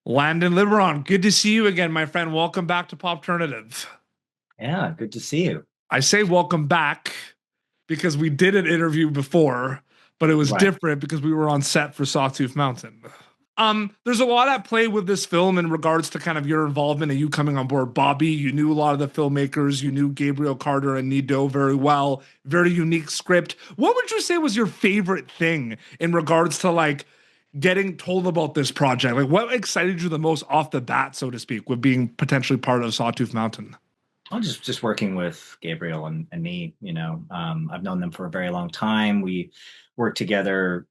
Landon Liboiron, good to see you again, my friend. Welcome back to Popternative. Yeah, good to see you. I say welcome back because we did an interview before, but it was Right. different because we were on set for Sawtooth Mountain. There's a lot at play with this film in regards to kind of your involvement and you coming on board. Bobby, you knew a lot of the filmmakers, you knew Gabriel Carter and Nido very well. Very unique script. What would you say was your favorite thing in regards to like getting told about this project? Like, what excited you the most off the bat, so to speak, with being potentially part of Sawtooth Mountain? I'm just working with Gabriel and me, I've known them for a very long time. We worked together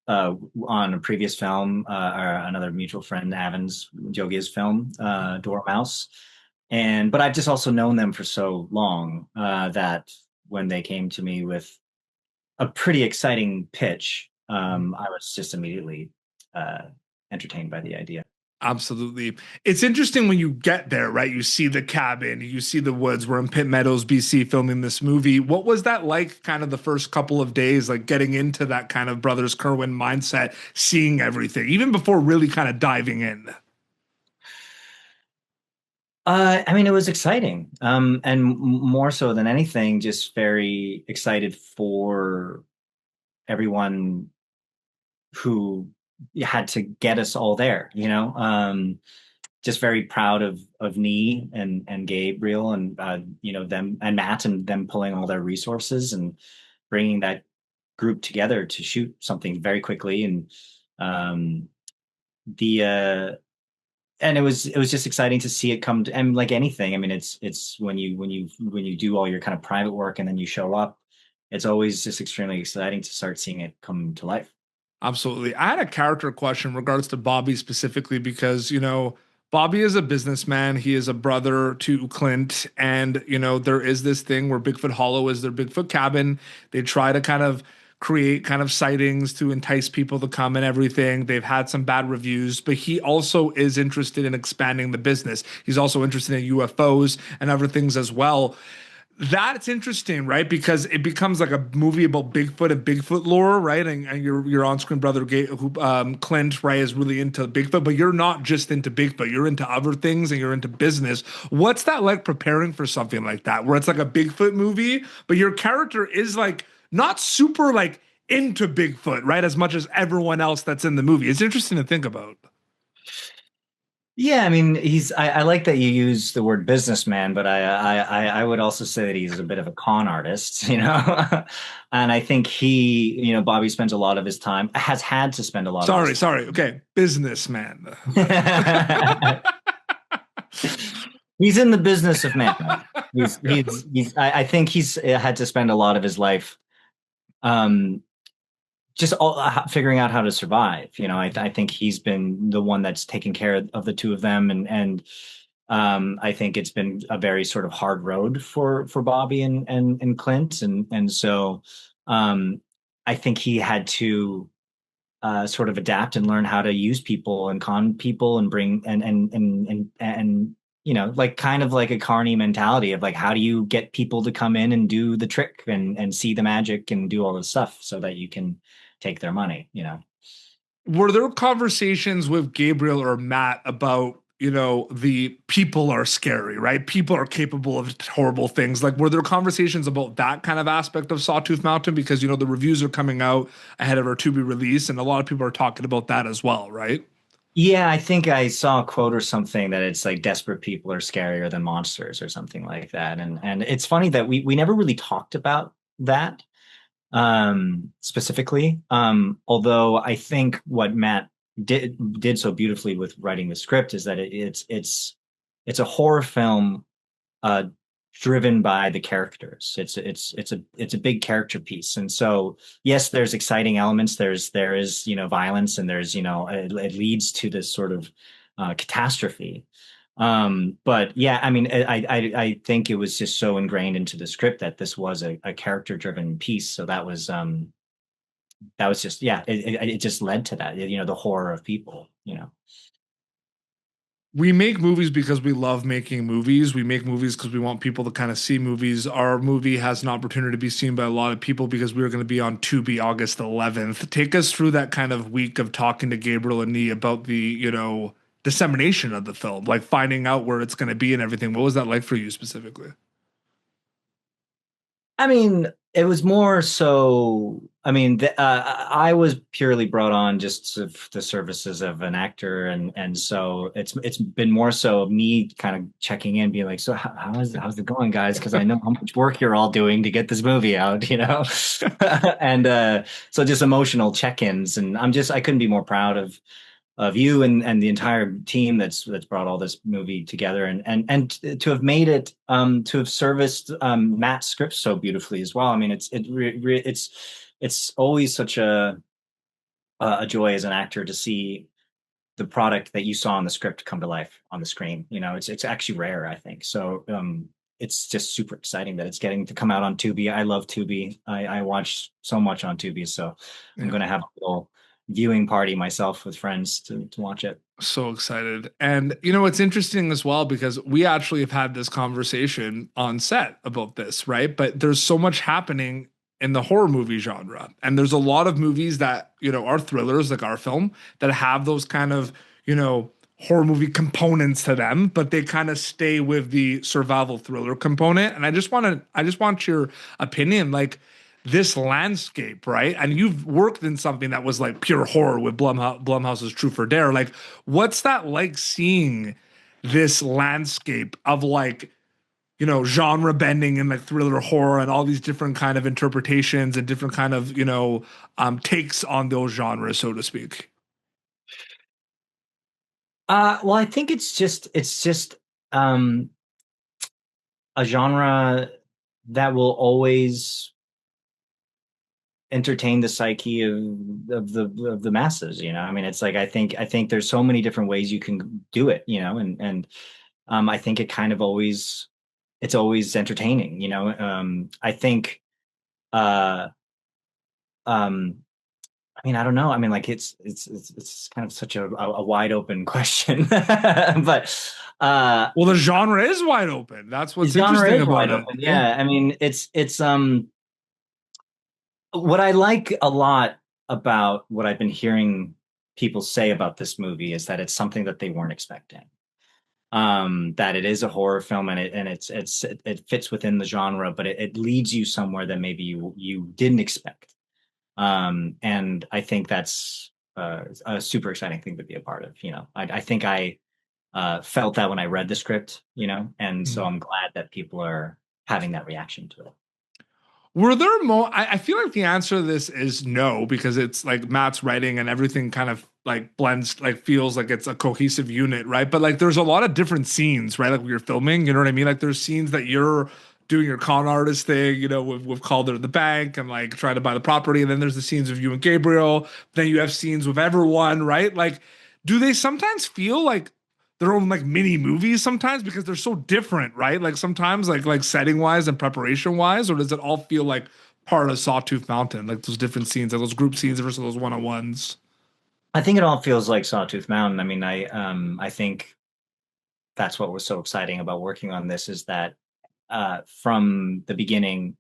on a previous film, another mutual friend, Avon's Jogia's film, Dormouse. But I've just also known them for so long that when they came to me with a pretty exciting pitch, I was just immediately uh, entertained by the idea. Absolutely. It's interesting when you get there, right? You see the cabin, you see the woods. We're in Pitt Meadows, BC, filming this movie. What was that like, kind of the first couple of days, like getting into that kind of Brothers Kerwin mindset, seeing everything, even before really kind of diving in? It was exciting, and more so than anything, just very excited for everyone who had to get us all there. Just very proud of Nee and Gabriel and them and Matt and them pulling all their resources and bringing that group together to shoot something very quickly um, the and it was just exciting to see it come to, and like anything, it's when you do all your kind of private work and then you show up, it's always just extremely exciting to start seeing it come to life. Absolutely. I had a character question in regards to Bobby specifically because, Bobby is a businessman. He is a brother to Clint. And, there is this thing where Bigfoot Hollow is their Bigfoot cabin. They try to kind of create kind of sightings to entice people to come and everything. They've had some bad reviews, but he also is interested in expanding the business. He's also interested in UFOs and other things as well. That's interesting, right? Because it becomes like a movie about Bigfoot and Bigfoot lore, right? And your on-screen brother, Clint, right, is really into Bigfoot, but you're not just into Bigfoot. You're into other things and you're into business. What's that like preparing for something like that, where it's like a Bigfoot movie, but your character is like not super like into Bigfoot, right? As much as everyone else that's in the movie. It's interesting to think about. Yeah, I like that you use the word businessman, but I would also say that he's a bit of a con artist, and I think Bobby spends a lot of his time, has had to spend a lot of his Sorry, time. sorry. Okay, businessman. He's in the business of man. I think he's had to spend a lot of his life um just figuring out how to survive. I think he's been the one that's taken care of the two of them, and I think it's been a very sort of hard road for Bobby and Clint, and so um, I think he had to sort of adapt and learn how to use people and con people and bring and like kind of like a carny mentality of like, how do you get people to come in and do the trick and see the magic and do all this stuff so that you can take their money. Were there conversations with Gabriel or Matt about, the people are scary, right? People are capable of horrible things. Like, were there conversations about that kind of aspect of Sawtooth Mountain? Because, the reviews are coming out ahead of our to be release, and a lot of people are talking about that as well, right? Yeah, I think I saw a quote or something that it's like desperate people are scarier than monsters or something like that. And it's funny that we never really talked about that specifically. Although I think what Matt did so beautifully with writing the script is that it's a horror film uh driven by the characters. It's a big character piece. And so yes, there's exciting elements, there is violence, and there's it leads to this sort of catastrophe. But yeah, I think it was just so ingrained into the script that this was a character driven piece. So that was just, yeah, it just led to that, the horror of people. we make movies because we love making movies. We make movies because we want people to kind of see movies. Our movie has an opportunity to be seen by a lot of people because we are going to be on Tubi August 11th. Take us through that kind of week of talking to Gabriel and me about the, dissemination of the film, like finding out where it's going to be and everything. What was that like for you specifically? I mean, it was more so. I mean, I was purely brought on just of the services of an actor, and so it's been more so me kind of checking in, being like, so how's it going, guys? Because I know how much work you're all doing to get this movie out, and so just emotional check-ins, and I couldn't be more proud of you and the entire team that's brought all this movie together, and to have made it, to have serviced Matt's script so beautifully as well. I mean, it's always such a joy as an actor to see the product that you saw in the script come to life on the screen. It's actually rare, I think. So it's just super exciting that it's getting to come out on Tubi. I love Tubi. I watch so much on Tubi, so I'm Yeah. going to have a little viewing party myself with friends to watch it. So excited. And it's interesting as well because we actually have had this conversation on set about this, right? But there's so much happening in the horror movie genre. And there's a lot of movies that, are thrillers like our film that have those kind of, horror movie components to them, but they kind of stay with the survival thriller component. And I just want your opinion. Like, this landscape, right? And you've worked in something that was like pure horror with Blumhouse's True for Dare. Like, what's that like seeing this landscape of like, genre bending and like thriller horror and all these different kind of interpretations and different kind of, takes on those genres, so to speak. Well, I think it's just um, a genre that will always entertain the psyche of the masses. I mean, it's like I think there's so many different ways you can do it. And I think it's always entertaining. I think uh, um, I mean, I don't know. I mean, like it's kind of such a wide open question, but Well, the genre is wide open. That's the what's genre interesting is about wide it. open. Yeah. Yeah, I mean, it's what I like a lot about what I've been hearing people say about this movie is that it's something that they weren't expecting. That it is a horror film, and it fits within the genre, but it leads you somewhere that maybe you didn't expect. And I think that's a super exciting thing to be a part of. I think I felt that when I read the script, and so Mhm. I'm glad that people are having that reaction to it. Were there more? I feel like the answer to this is no, because it's like Matt's writing and everything kind of like blends, like feels like it's a cohesive unit, right? But like there's a lot of different scenes, right? Like when you're filming, you know what I mean? Like there's scenes that you're doing your con artist thing, with Calder at the bank and like trying to buy the property. And then there's the scenes of you and Gabriel. Then you have scenes with everyone, right? Like, do they sometimes feel like their own like mini movies sometimes because they're so different, right? Like sometimes like setting wise and preparation wise, or does it all feel like part of Sawtooth Mountain, like those different scenes, like those group scenes versus those one on ones? I think it all feels like Sawtooth Mountain. I mean, I think that's what was so exciting about working on this is that from the beginning,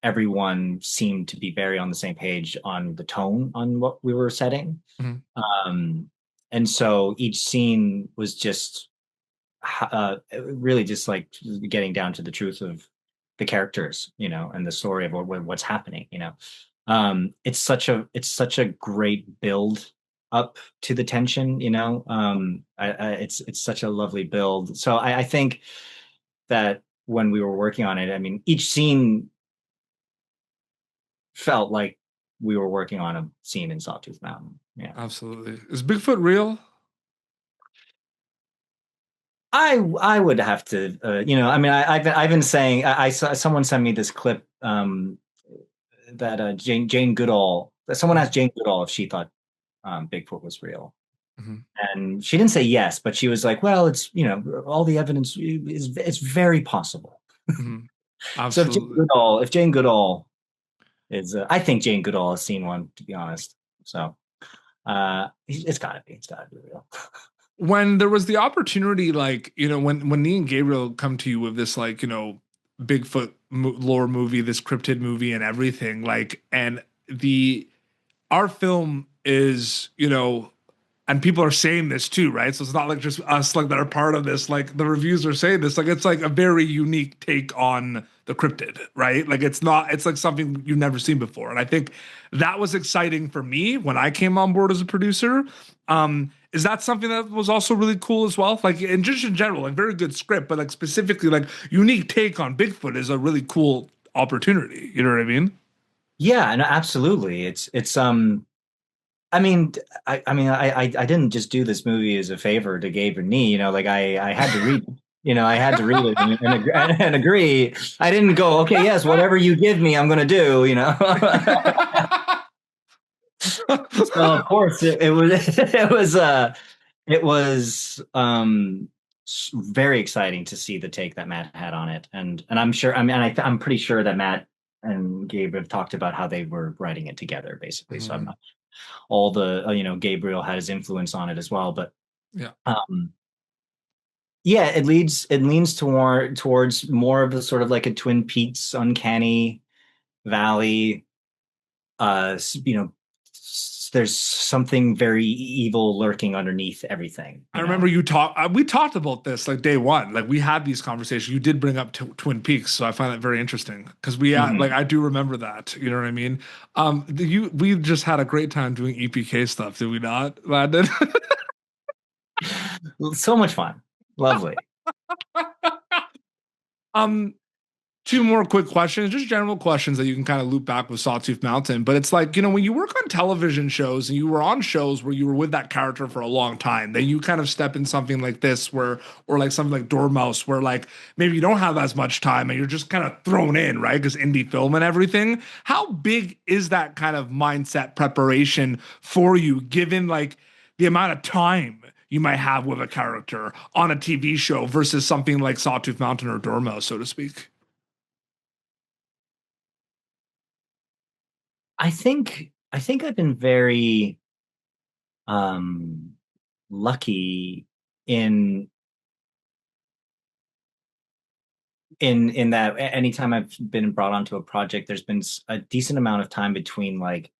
everyone seemed to be very on the same page on the tone on what we were setting. Mhm. Um, and so each scene was just really just like getting down to the truth of the characters, and the story of what's happening. It's such a great build up to the tension. It's such a lovely build. So I think that when we were working on it, I mean, each scene felt like we were working on a scene in Sawtooth Mountain. Yeah. Absolutely. Is Bigfoot real? I would have to, I mean, I've been saying, I saw someone sent me this clip, that Jane Goodall, that someone Mhm. asked Jane Goodall if she thought Bigfoot was real. Mhm. And she didn't say yes, but she was like, well, it's, all the evidence is, it's very possible. Mhm. So Absolutely. If Jane Goodall is, I think Jane Goodall has seen one, to be honest. So it's gotta be real. when there was the opportunity, like, when Nee and Gabriel come to you with this, like, Bigfoot lore movie, this cryptid movie and everything, like, and the our film is, and people are saying this too, right? So it's not like just us like that are part of this. Like the reviews are saying this, like it's like a very unique take on the cryptid, right? Like it's not, it's like something you've never seen before. And I think that was exciting for me when I came on board as a producer. Is that something that was also really cool as well? Like, and just in general, like very good script, but like specifically, like unique take on Bigfoot is a really cool opportunity. You know what I mean? Yeah, and absolutely. It's I mean, I didn't just do this movie as a favor to Gabe or Nee. Like I had to read, I had to read it and agree. I didn't go, okay, yes, whatever you give me, I'm going to do. So of course it was it was very exciting to see the take that Matt had on it, and I'm sure. I mean, I'm pretty sure that Matt and Gabe have talked about how they were writing it together, basically. So I'm Mhm. not all the Gabriel had his influence on it as well, but Yeah. um, yeah, it leans towards more of a sort of like a Twin Peaks uncanny valley. There's something very evil lurking underneath everything. I remember we talked about this like day one. Like we had these conversations. You did bring up Twin Peaks, so I find that very interesting because like Mhm. I do remember that. You know what I mean? We just had a great time doing EPK stuff, did we not, Landon? So much fun, lovely. um, Two more quick questions, just general questions that you can kind of loop back with Sawtooth Mountain. But it's like, when you work on television shows and you were on shows where you were with that character for a long time, then you kind of step in something like this or like something like Dormouse, where like maybe you don't have as much time and you're just kind of thrown in, right? Because indie film and everything. How big is that kind of mindset preparation for you, given like the amount of time you might have with a character on a TV show versus something like Sawtooth Mountain or Dormouse, so to speak? I think I've been very um lucky in in that anytime I've been brought onto a project, there's been a decent amount of time between like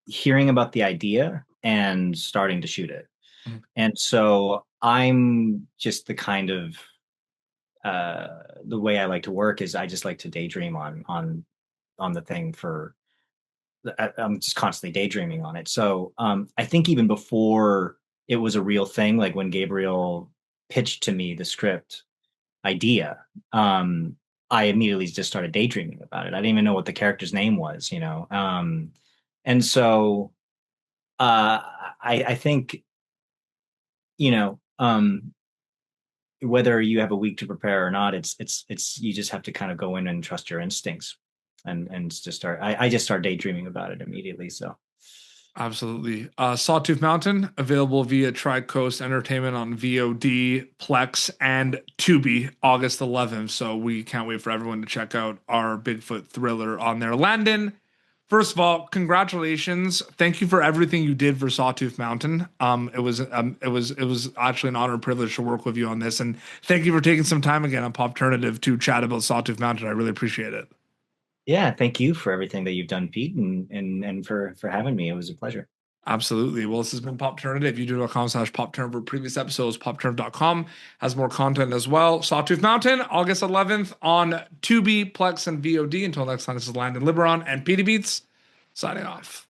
hearing about the idea and starting to shoot it. Mhm. And so I'm just the kind of the way I like to work is I just like to daydream on the thing for I'm just constantly daydreaming on it. So I think even before it was a real thing, like when Gabriel pitched to me the script idea, I immediately just started daydreaming about it. I didn't even know what the character's name was. And so I think, you know, um, whether you have a week to prepare or not, it's you just have to kind of go in and trust your instincts and just start. I just start daydreaming about it immediately. So Absolutely. Sawtooth Mountain, available via Tri-Coast Entertainment on VOD, Plex, and Tubi, August 11th. So we can't wait for everyone to check out our Bigfoot thriller on there. Landon, first of all, congratulations. Thank you for everything you did for Sawtooth Mountain. It was actually an honor and privilege to work with you on this. And thank you for taking some time again on Popternative to chat about Sawtooth Mountain. I really appreciate it. yeah, thank you for everything that you've done, Pete, and for having me. It was a pleasure. Absolutely. Well, this has been Pop Turnative. YouTube.com/Pop Turn for previous episodes. PopTurn.com has more content as well. Sawtooth Mountain, August 11th on Tubi, Plex, and VOD. Until next time, this is Landon Liboiron and Petey Beats signing off.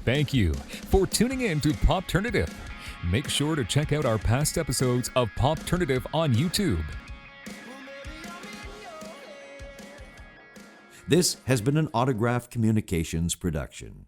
Thank you for tuning in to Popternative. Make sure to check out our past episodes of Popternative on YouTube. This has been an Autograph Communications production.